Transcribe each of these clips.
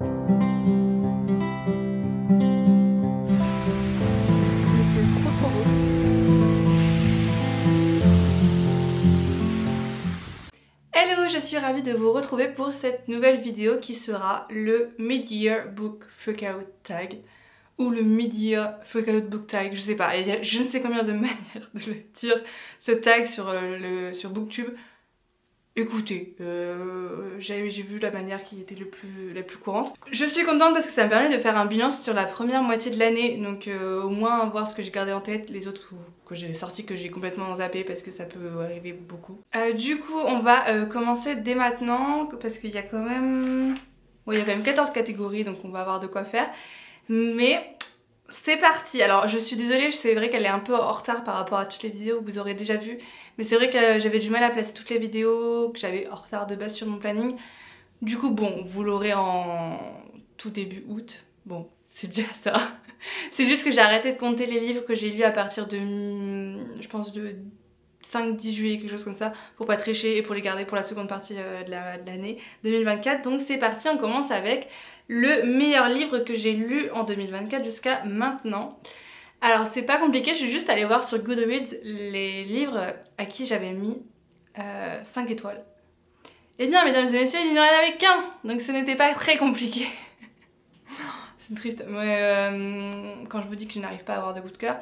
c'est trop trop beau. Hello, je suis ravie de vous retrouver pour cette nouvelle vidéo qui sera le Mid-Year Book Freakout Tag ou le Mid-Year Freakout Book Tag, je sais pas, il y a je ne sais combien de manières de le dire, ce tag sur Booktube. Écoutez, j'ai vu la manière qui était la plus courante. Je suis contente parce que ça me permet de faire un bilan sur la première moitié de l'année, donc au moins voir ce que j'ai gardé en tête, les autres que j'ai sortis que j'ai complètement zappé parce que ça peut arriver beaucoup. Du coup on va commencer dès maintenant parce qu'il y a quand même... Bon, il y a quand même 14 catégories donc on va avoir de quoi faire. Mais c'est parti. Alors je suis désolée, c'est vrai qu'elle est un peu en retard par rapport à toutes les vidéos que vous aurez déjà vues. Mais c'est vrai que j'avais du mal à placer toutes les vidéos, que j'avais en retard de base sur mon planning. Du coup bon, vous l'aurez en tout début août. Bon, c'est déjà ça. C'est juste que j'ai arrêté de compter les livres que j'ai lus à partir de, je pense, de 5-10 juillet, quelque chose comme ça, pour pas tricher et pour les garder pour la seconde partie de l'année 2024. Donc c'est parti, on commence avec le meilleur livre que j'ai lu en 2024 jusqu'à maintenant. Alors c'est pas compliqué, je suis juste allée voir sur Goodreads les livres à qui j'avais mis 5 étoiles. Et bien mesdames et messieurs, il n'y en avait qu'un, donc ce n'était pas très compliqué. C'est triste, mais quand je vous dis que je n'arrive pas à avoir de coup de cœur,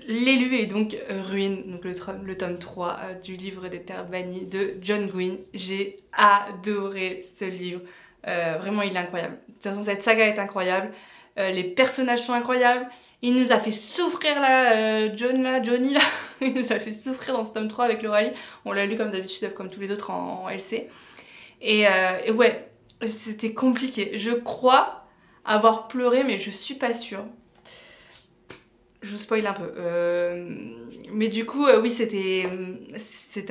L'élu est donc Ruine, donc le tome 3 du livre des terres bannies de John Green. J'ai adoré ce livre, vraiment il est incroyable. De toute façon cette saga est incroyable, les personnages sont incroyables. Il nous a fait souffrir là, Johnny là, il nous a fait souffrir dans ce tome 3 avec le rallye. On l'a lu comme d'habitude, comme tous les autres en LC. Et ouais, c'était compliqué. Je crois avoir pleuré mais je suis pas sûre. Je vous spoil un peu. Mais du coup, oui, c'était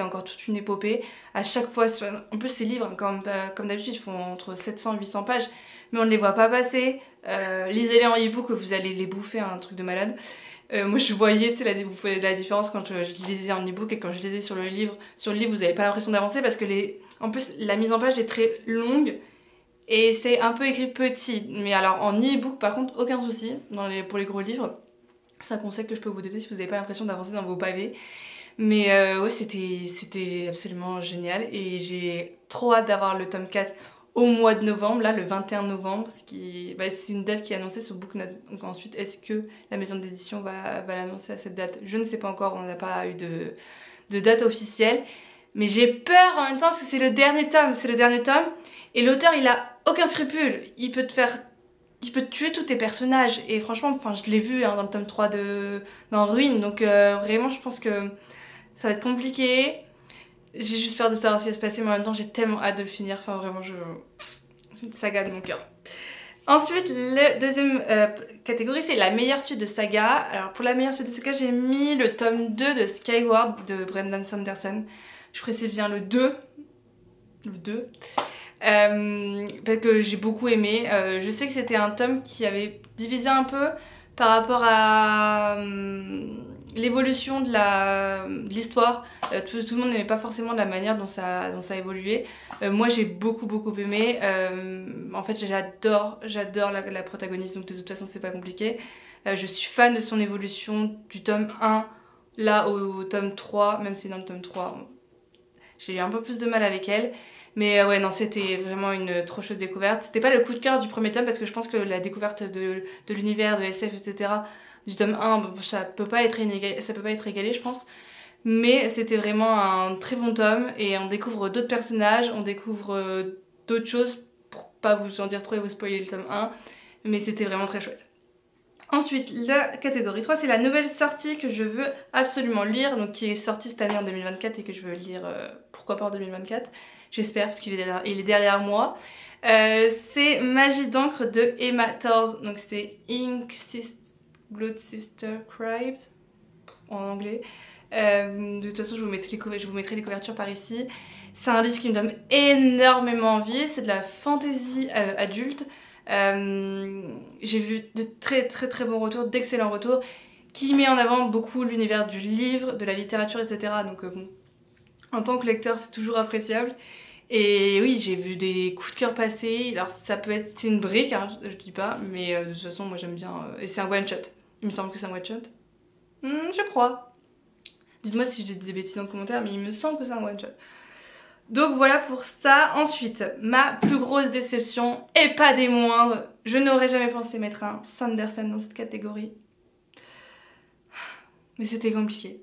encore toute une épopée. À chaque fois, en plus ces livres, comme d'habitude, font entre 700 et 800 pages, mais on ne les voit pas passer. Lisez-les en e-book, vous allez les bouffer, un truc de malade. Moi je voyais, tu sais, la différence quand je lisais en e-book et quand je lisais sur le livre. Sur le livre, vous n'avez pas l'impression d'avancer parce que en plus, la mise en page est très longue. Et c'est un peu écrit petit. Mais alors en e-book, par contre, aucun souci pour les gros livres. C'est un conseil que je peux vous donner si vous n'avez pas l'impression d'avancer dans vos pavés. Mais ouais, c'était absolument génial. Et j'ai trop hâte d'avoir le tome 4 au mois de novembre, là le 21 novembre. C'est une date qui est annoncée sur Booknote. Donc ensuite, est-ce que la maison d'édition va l'annoncer à cette date? Je ne sais pas encore, on n'a pas eu de date officielle. Mais j'ai peur en même temps parce que c'est le dernier tome. C'est le dernier tome. Et l'auteur, il a aucun scrupule. Il peut tuer tous tes personnages et franchement, enfin, je l'ai vu hein, dans le tome 3 dans Ruine, donc vraiment je pense que ça va être compliqué. J'ai juste peur de savoir ce qui va se passer, mais en même temps j'ai tellement hâte de le finir, enfin vraiment c'est une saga de mon cœur. Ensuite, la deuxième catégorie, c'est la meilleure suite de saga. Alors pour la meilleure suite de saga, j'ai mis le tome 2 de Skyward de Brandon Sanderson. Je précise bien le 2. Le 2. Parce que j'ai beaucoup aimé. Je sais que c'était un tome qui avait divisé un peu par rapport à l'évolution de l'histoire. Tout le monde n'aimait pas forcément la manière dont ça a évolué. Moi j'ai beaucoup aimé. En fait j'adore la protagoniste, donc de toute façon c'est pas compliqué. Je suis fan de son évolution du tome 1 là au tome 3, même si dans le tome 3 j'ai eu un peu plus de mal avec elle. Mais ouais non, c'était vraiment une trop chaude découverte. C'était pas le coup de cœur du premier tome parce que je pense que la découverte de l'univers, de SF, etc. du tome 1, ça peut pas être égalé je pense. Mais c'était vraiment un très bon tome et on découvre d'autres personnages, on découvre d'autres choses pour pas vous en dire trop et vous spoiler le tome 1. Mais c'était vraiment très chouette. Ensuite, la catégorie 3, c'est la nouvelle sortie que je veux absolument lire, donc qui est sortie cette année en 2024 et que je veux lire, pourquoi pas en 2024. J'espère parce qu'il est derrière moi. C'est Magie d'encre de Emma Thors. Donc c'est Blood Sister Crimes en anglais. De toute façon je vous mettrai les couvertures par ici. C'est un livre qui me donne énormément envie. C'est de la fantasy adulte. J'ai vu de très bons retours, d'excellents retours, qui met en avant beaucoup l'univers du livre, de la littérature, etc. Donc bon, en tant que lecteur c'est toujours appréciable. Et oui, j'ai vu des coups de cœur passer. Alors ça peut être, c'est une brique, hein, je dis pas, mais de toute façon moi j'aime bien. Et c'est un one shot. Il me semble que c'est un one shot. Je crois. Dites-moi si je dis des bêtises en commentaire, mais il me semble que c'est un one shot. Donc voilà pour ça. Ensuite, ma plus grosse déception, et pas des moindres, je n'aurais jamais pensé mettre un Sanderson dans cette catégorie. Mais c'était compliqué.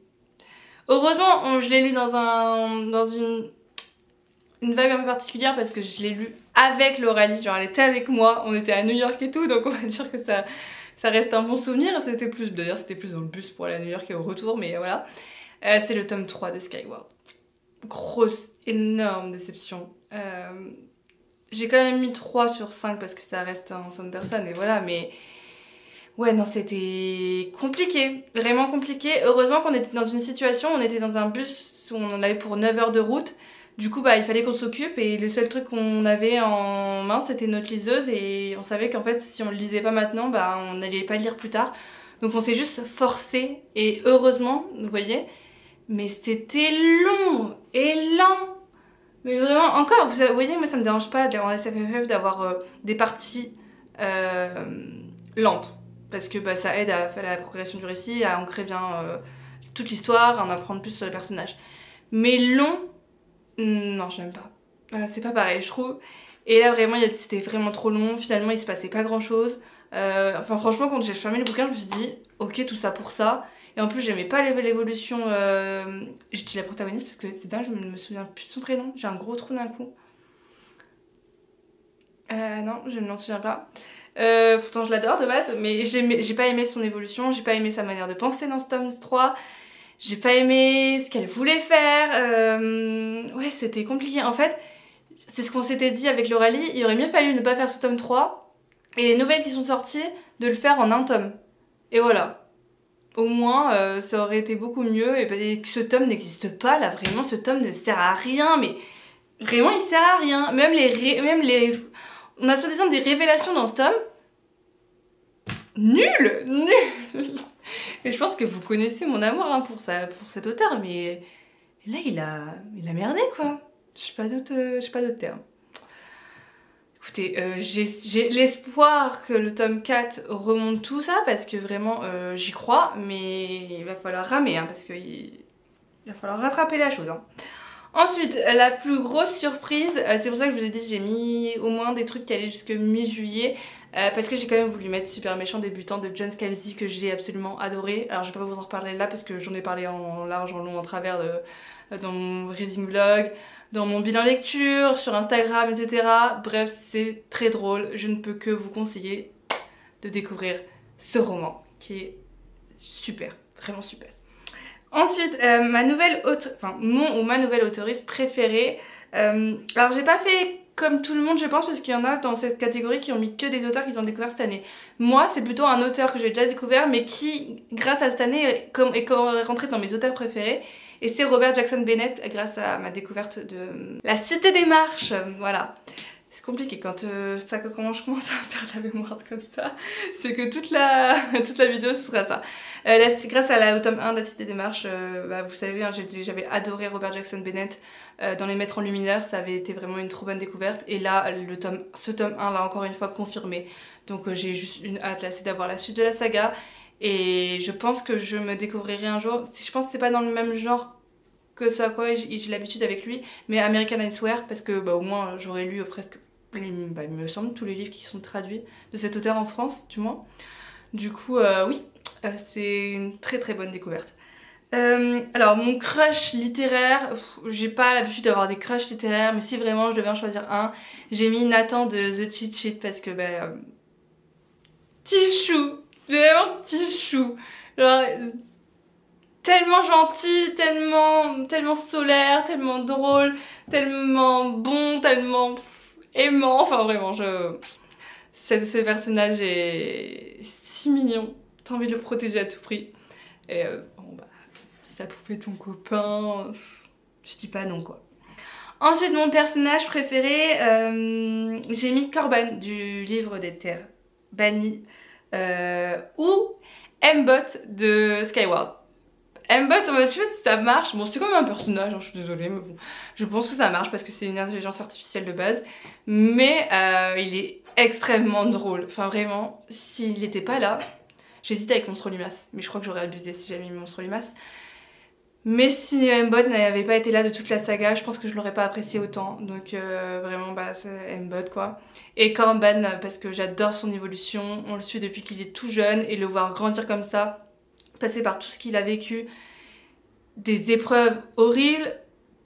Heureusement, je l'ai lu dans une vibe un peu particulière parce que je l'ai lu avec l'Aurélie, genre elle était avec moi, on était à New York et tout, donc on va dire que ça reste un bon souvenir. D'ailleurs c'était plus dans le bus pour aller à New York et au retour, mais voilà. C'est le tome 3 de Skyward. Grosse, énorme déception. J'ai quand même mis 3 sur 5 parce que ça reste un Sanderson et voilà, mais ouais non c'était compliqué, vraiment compliqué. Heureusement qu'on était dans une situation, on était dans un bus où on en avait pour 9 heures de route. Du coup bah il fallait qu'on s'occupe et le seul truc qu'on avait en main c'était notre liseuse et on savait qu'en fait si on le lisait pas maintenant bah on n'allait pas le lire plus tard. Donc on s'est juste forcé et heureusement, vous voyez, mais c'était long et lent. Mais vraiment, encore, vous voyez, moi ça me dérange pas en SFFF d'avoir des parties lentes. Parce que bah, ça aide à faire la progression du récit, à ancrer bien toute l'histoire, à en apprendre plus sur les personnages. Mais long, non, je n'aime pas. C'est pas pareil, je trouve. Et là, vraiment, c'était vraiment trop long. Finalement, il se passait pas grand chose. Enfin, franchement, quand j'ai fermé le bouquin, je me suis dit, ok, tout ça pour ça. Et en plus, j'aimais pas l'évolution. Je dis la protagoniste parce que c'est dingue, je me souviens plus de son prénom. J'ai un gros trou d'un coup. Non, je ne m'en souviens pas. Pourtant, je l'adore de base, mais j'ai pas aimé son évolution, j'ai pas aimé sa manière de penser dans ce tome 3. J'ai pas aimé ce qu'elle voulait faire. Ouais, c'était compliqué. En fait, c'est ce qu'on s'était dit avec l'Aurélie. Il aurait mieux fallu ne pas faire ce tome 3 et les nouvelles qui sont sorties, de le faire en un tome. Et voilà. Au moins, ça aurait été beaucoup mieux. Et ce tome n'existe pas, là, vraiment, ce tome ne sert à rien. Mais vraiment, il sert à rien. Même les... On a soi-disant des révélations dans ce tome. Nul. Et je pense que vous connaissez mon amour hein, pour cet auteur, mais là, il a merdé, quoi. J'ai pas d'autre terme. Écoutez, j'ai l'espoir que le tome 4 remonte tout ça parce que vraiment j'y crois, mais il va falloir ramer hein, parce qu'il va falloir rattraper la chose. Hein. Ensuite, la plus grosse surprise, c'est pour ça que je vous ai dit j'ai mis au moins des trucs qui allaient jusque mi-juillet parce que j'ai quand même voulu mettre Super Méchant Débutant de John Scalzi que j'ai absolument adoré. Alors je vais pas vous en reparler là parce que j'en ai parlé en large, en long, en travers dans mon reading vlog, dans mon bilan lecture, sur Instagram, etc. Bref, c'est très drôle. Je ne peux que vous conseiller de découvrir ce roman qui est super, vraiment super. Ensuite, ma nouvelle auteuriste préférée. Alors j'ai pas fait comme tout le monde je pense parce qu'il y en a dans cette catégorie qui ont mis que des auteurs qu'ils ont découvert cette année. Moi c'est plutôt un auteur que j'ai déjà découvert mais qui grâce à cette année est rentré dans mes auteurs préférés. Et c'est Robert Jackson Bennett grâce à ma découverte de La Cité des Marches, voilà. C'est compliqué quand je commence à perdre la mémoire comme ça, c'est que toute la vidéo ce sera ça. Grâce au tome 1 de La Cité des Marches, bah, vous savez, hein, j'avais adoré Robert Jackson Bennett dans Les Maîtres en Luminaire, ça avait été vraiment une trop bonne découverte. Et là, ce tome 1 l'a encore une fois confirmé. Donc j'ai juste une hâte là, c'est d'avoir la suite de la saga. Et je pense que je me découvrirai un jour, je pense que c'est pas dans le même genre que ce à quoi j'ai l'habitude avec lui, mais American I Swear, parce que bah, au moins j'aurais lu presque, il me semble, tous les livres qui sont traduits de cet auteur en France, du moins. Du coup, oui, c'est une très très bonne découverte. Alors mon crush littéraire, j'ai pas l'habitude d'avoir des crushs littéraires, mais si vraiment je devais en choisir un, j'ai mis Nathan de The Cheat Sheet parce que bah, petit chou, vraiment petit chou, genre, tellement gentil, tellement solaire, tellement drôle, tellement bon, tellement aimant, enfin vraiment ce personnage est si mignon, t'as envie de le protéger à tout prix. Et bon bah, si ça pouvait être ton copain, je dis pas non quoi. Ensuite mon personnage préféré, j'ai mis Corban du livre des terres bannies ou M-Bot de Skyward. Mbot, je sais pas si ça marche. Bon, c'est comme un personnage, hein, je suis désolée, mais bon. Je pense que ça marche parce que c'est une intelligence artificielle de base. Mais il est extrêmement drôle. Enfin, vraiment, s'il n'était pas là, j'hésite avec Monstre Limace. Mais je crois que j'aurais abusé si j'avais mis Monstre Limace. Mais si Mbot n'avait pas été là de toute la saga, je pense que je l'aurais pas apprécié autant. Donc vraiment, bah, c'est Mbot quoi. Et Corban, parce que j'adore son évolution. On le suit depuis qu'il est tout jeune et le voir grandir comme ça, passer par tout ce qu'il a vécu, des épreuves horribles,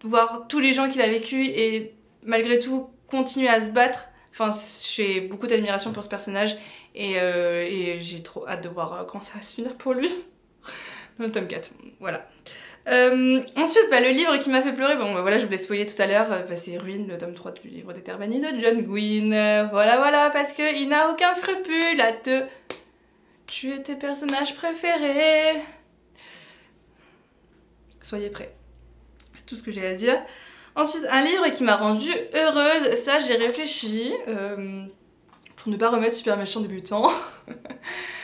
voir tous les gens qu'il a vécu et malgré tout continuer à se battre. Enfin, j'ai beaucoup d'admiration pour ce personnage et j'ai trop hâte de voir comment ça va se finir pour lui. Dans le tome 4, voilà. Ensuite, bah, le livre qui m'a fait pleurer, bon bah, voilà, je vous l'ai spoilé tout à l'heure, bah, c'est Ruine, le tome 3 du livre des Terres Bannies de John Gwynne. Voilà, parce qu'il n'a aucun scrupule à te tuer tes personnages préférés. Soyez prêts. C'est tout ce que j'ai à dire. Ensuite, un livre qui m'a rendue heureuse, ça j'ai réfléchi, pour ne pas remettre Super Méchant Débutant.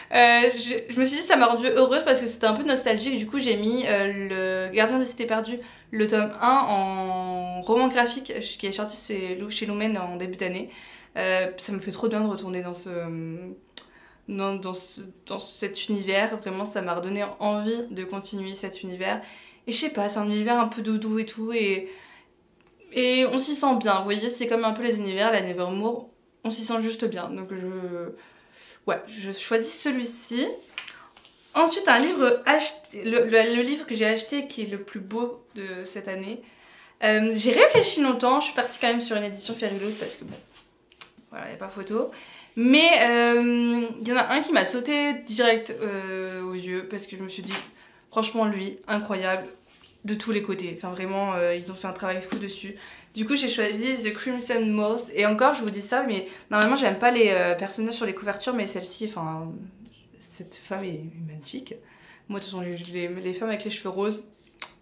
Je me suis dit ça m'a rendue heureuse parce que c'était un peu nostalgique, du coup j'ai mis le Gardien des Cités Perdues, le tome 1 en roman graphique qui est sorti chez Lumen en début d'année. Ça me fait trop bien de retourner dans cet univers, vraiment ça m'a redonné envie de continuer cet univers. Et je sais pas, c'est un univers un peu doudou et tout et on s'y sent bien, vous voyez, c'est comme un peu les univers, la Nevermore, on s'y sent juste bien, donc je choisis celui-ci. Ensuite, un livre acheté, le livre que j'ai acheté qui est le plus beau de cette année. J'ai réfléchi longtemps, je suis partie quand même sur une édition Fairyloot parce que bon, voilà, il n'y a pas photo. Mais il y en a un qui m'a sauté direct aux yeux parce que je me suis dit, franchement lui, incroyable de tous les côtés. Enfin vraiment, ils ont fait un travail fou dessus. Du coup j'ai choisi The Crimson Moth et encore je vous dis ça mais normalement j'aime pas les personnages sur les couvertures mais celle-ci, enfin cette femme est magnifique. Moi de toute façon les femmes avec les cheveux roses,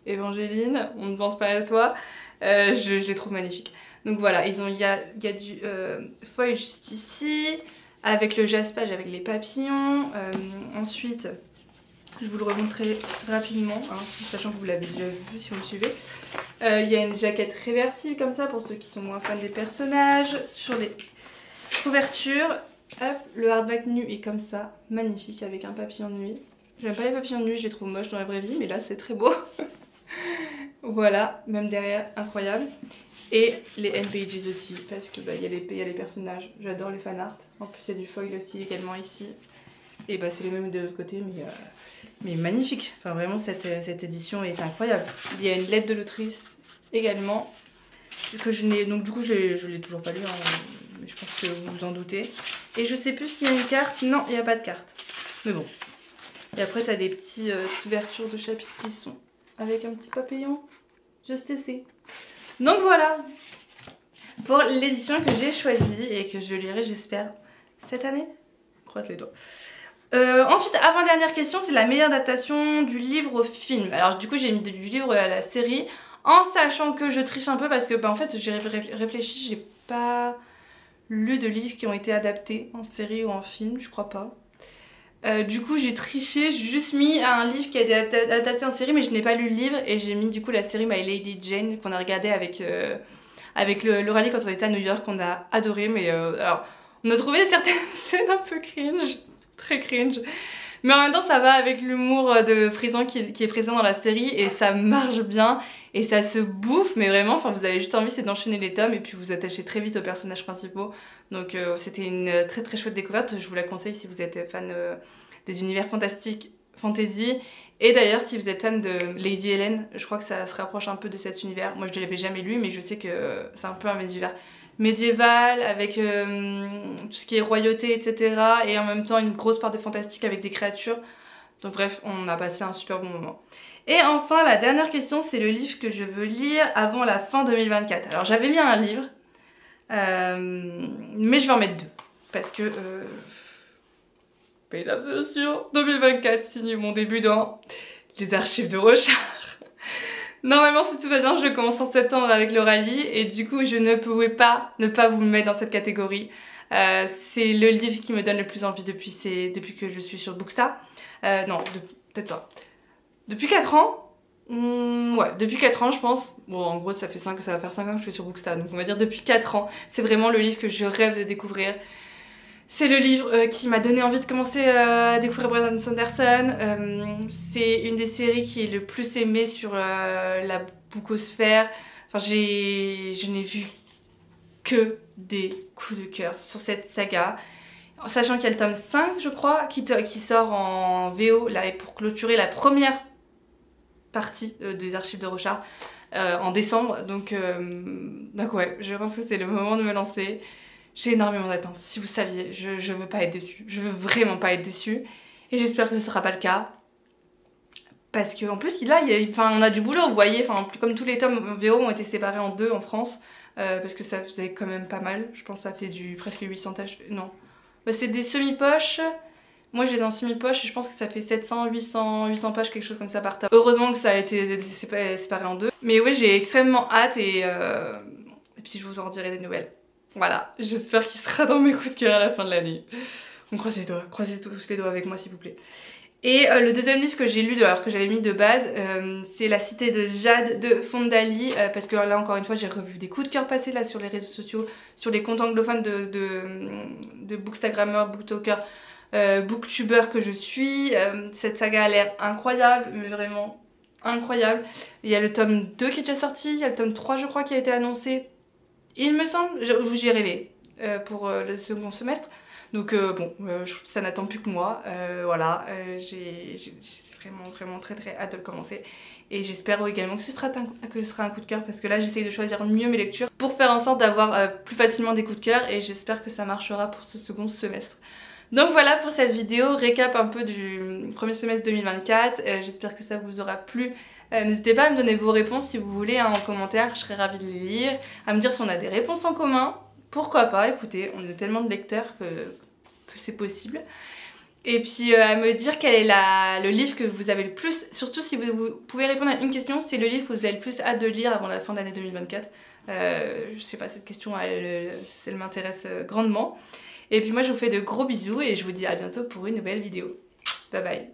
Évangéline, on ne pense pas à toi, je les trouve magnifiques. Donc voilà, il y a du foil juste ici, avec le jaspage, avec les papillons. Ensuite, je vous le remontrerai rapidement, hein, sachant que vous l'avez déjà vu si vous me suivez. Il y a une jaquette réversible comme ça pour ceux qui sont moins fans des personnages. Sur les couvertures, hop, le hardback nu est comme ça, magnifique avec un papillon de nuit. J'aime pas les papillons de nuit, je les trouve moches dans la vraie vie, mais là c'est très beau. Voilà, même derrière, incroyable. Et les end pages aussi, parce que bah, y a les personnages, j'adore les fan art. En plus il y a du foil aussi également ici. Et bah c'est les mêmes de l'autre côté, mais magnifique. Enfin vraiment cette édition est incroyable. Il y a une lettre de l'autrice également, que je n'ai, donc du coup je l'ai toujours pas lu, hein, mais je pense que vous vous en doutez. Et je sais plus s'il y a une carte, non il n'y a pas de carte. Mais bon. Et après t'as des petites ouvertures de chapitres qui sont avec un petit papillon, just ici. Donc voilà pour l'édition que j'ai choisie et que je lirai j'espère cette année. Croise les doigts. Ensuite, avant-dernière question, c'est la meilleure adaptation du livre au film. Alors du coup j'ai mis du livre à la série en sachant que je triche un peu parce que bah, en fait j'ai réfléchi, j'ai pas lu de livres qui ont été adaptés en série ou en film, je crois pas. Du coup j'ai triché, j'ai juste mis un livre qui a été adapté en série mais je n'ai pas lu le livre et j'ai mis du coup la série My Lady Jane qu'on a regardé avec Lauralie quand on était à New York, qu'on a adoré. Mais alors on a trouvé certaines scènes un peu cringe, très cringe, mais en même temps ça va avec l'humour de prison qui est présent dans la série et ça marche bien et ça se bouffe, mais vraiment enfin vous avez juste envie c'est d'enchaîner les tomes et puis vous attachez très vite aux personnages principaux. Donc c'était une très très chouette découverte, je vous la conseille si vous êtes fan des univers fantastiques, fantasy. Et d'ailleurs si vous êtes fan de Lady Helen, je crois que ça se rapproche un peu de cet univers. Moi je ne l'avais jamais lu mais je sais que c'est un peu un univers médiéval avec tout ce qui est royauté etc. Et en même temps une grosse part de fantastique avec des créatures. Donc bref, on a passé un super bon moment. Et enfin la dernière question, c'est le livre que je veux lire avant la fin 2024. Alors j'avais mis un livre, mais je vais en mettre deux. Parce que mesdames et messieurs, 2024 signe mon début dans les archives de Rochard. Normalement si tout va bien je commence en septembre avec Lauralie et du coup je ne pouvais pas ne pas vous mettre dans cette catégorie. C'est le livre qui me donne le plus envie depuis que je suis sur Bookstar. Non, peut-être pas. Depuis 4 ans. Ouais, depuis 4 ans je pense. Bon, en gros ça va faire 5 ans que je suis sur Bookstar, donc on va dire depuis 4 ans. C'est vraiment le livre que je rêve de découvrir. C'est le livre qui m'a donné envie de commencer à découvrir Brandon Sanderson. C'est une des séries qui est le plus aimée sur la bookosphère. Enfin, je n'ai vu que des coups de cœur sur cette saga. En sachant qu'il y a le tome 5, je crois, qui sort en VO là, et pour clôturer la première partie des archives de Rochard en décembre. Donc ouais, je pense que c'est le moment de me lancer. J'ai énormément d'attentes. Si vous saviez, je veux pas être déçue. Je veux vraiment pas être déçue. Et j'espère que ce sera pas le cas. Parce qu'en plus, là, on a du boulot, vous voyez. Enfin, comme tous les tomes VO ont été séparés en 2 en France. Parce que ça faisait quand même pas mal. Je pense que ça fait presque 800 pages. Non. Bah, c'est des semi-poches. Moi, je les ai en semi-poche et je pense que ça fait 700, 800 pages, quelque chose comme ça par tome. Heureusement que ça a été séparé en 2. Mais oui, j'ai extrêmement hâte et puis je vous en dirai des nouvelles. Voilà, j'espère qu'il sera dans mes coups de cœur à la fin de l'année. On croise les doigts, croisez tous les doigts avec moi s'il vous plaît. Et le deuxième livre que j'ai lu, alors que j'avais mis de base, c'est La Cité de Jade de Fondali, parce que là encore une fois j'ai revu des coups de cœur passer là sur les réseaux sociaux, sur les comptes anglophones de bookstagrammeurs, booktalkers, booktubers que je suis. Cette saga a l'air incroyable, mais vraiment incroyable. Il y a le tome 2 qui est déjà sorti, il y a le tome 3 je crois qui a été annoncé. Il me semble, j'y ai rêvé pour le second semestre. Donc bon, ça n'attend plus que moi. Voilà, j'ai vraiment très hâte de le commencer. Et j'espère également que ce sera un coup de cœur parce que là j'essaye de choisir mieux mes lectures pour faire en sorte d'avoir plus facilement des coups de cœur et j'espère que ça marchera pour ce second semestre. Donc voilà pour cette vidéo, récap un peu du premier semestre 2024. J'espère que ça vous aura plu. N'hésitez pas à me donner vos réponses si vous voulez en commentaire, je serais ravie de les lire, à me dire si on a des réponses en commun, pourquoi pas, écoutez, on est tellement de lecteurs que c'est possible. Et puis à me dire quel est le livre que vous avez le plus, surtout si vous pouvez répondre à une question, c'est le livre que vous avez le plus hâte de lire avant la fin d'année 2024. Je sais pas, cette question elle m'intéresse grandement. Et puis moi je vous fais de gros bisous et je vous dis à bientôt pour une nouvelle vidéo. Bye bye.